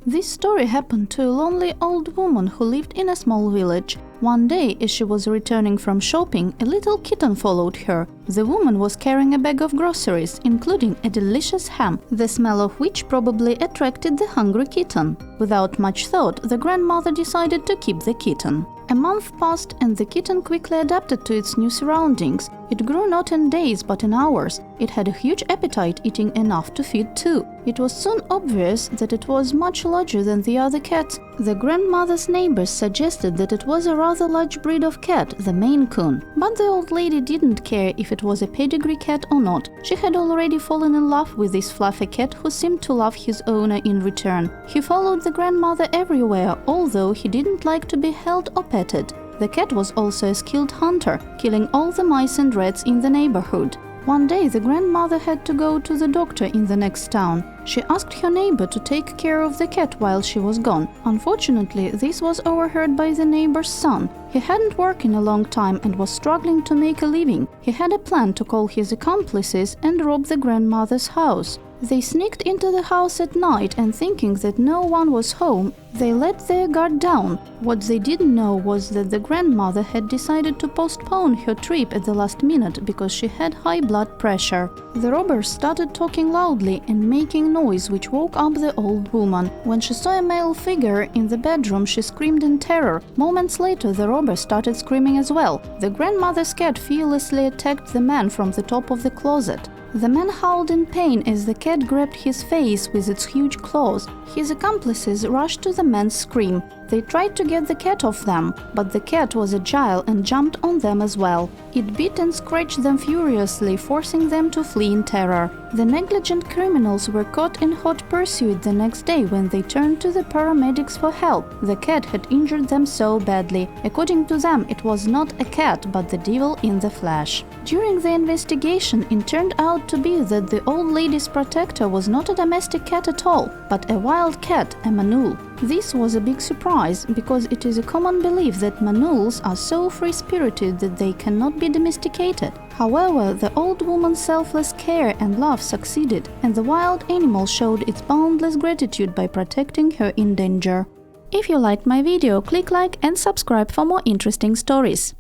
This story happened to a lonely old woman who lived in a small village. One day, as she was returning from shopping, a little kitten followed her. The woman was carrying a bag of groceries, including a delicious ham, the smell of which probably attracted the hungry kitten. Without much thought, the grandmother decided to keep the kitten. A month passed, and the kitten quickly adapted to its new surroundings. It grew not in days but in hours. It had a huge appetite, eating enough to feed two. It was soon obvious that it was much larger than the other cats. The grandmother's neighbors suggested that it was a rather large breed of cat, the Maine Coon. But the old lady didn't care if it was a pedigree cat or not. She had already fallen in love with this fluffy cat who seemed to love his owner in return. He followed the grandmother everywhere, although he didn't like to be held or petted. The cat was also a skilled hunter, killing all the mice and rats in the neighborhood. One day the grandmother had to go to the doctor in the next town. She asked her neighbor to take care of the cat while she was gone. Unfortunately, this was overheard by the neighbor's son. He hadn't worked in a long time and was struggling to make a living. He had a plan to call his accomplices and rob the grandmother's house. They sneaked into the house at night and, thinking that no one was home, they let their guard down. What they didn't know was that the grandmother had decided to postpone her trip at the last minute because she had high blood pressure. The robbers started talking loudly and making noise which woke up the old woman. When she saw a male figure in the bedroom, she screamed in terror. Moments later, the robbers started screaming as well. The grandmother's cat fearlessly attacked the man from the top of the closet. The man howled in pain as the cat grabbed his face with its huge claws. His accomplices rushed to the man's scream. They tried to get the cat off them, but the cat was agile and jumped on them as well. It bit and scratched them furiously, forcing them to flee in terror. The negligent criminals were caught in hot pursuit the next day when they turned to the paramedics for help. The cat had injured them so badly. According to them, it was not a cat, but the devil in the flesh. During the investigation, it turned out to be that the old lady's protector was not a domestic cat at all, but a wild cat, a manul. This was a big surprise, because it is a common belief that manuls are so free-spirited that they cannot be domesticated. However, the old woman's selfless care and love succeeded, and the wild animal showed its boundless gratitude by protecting her in danger. If you liked my video, click like and subscribe for more interesting stories.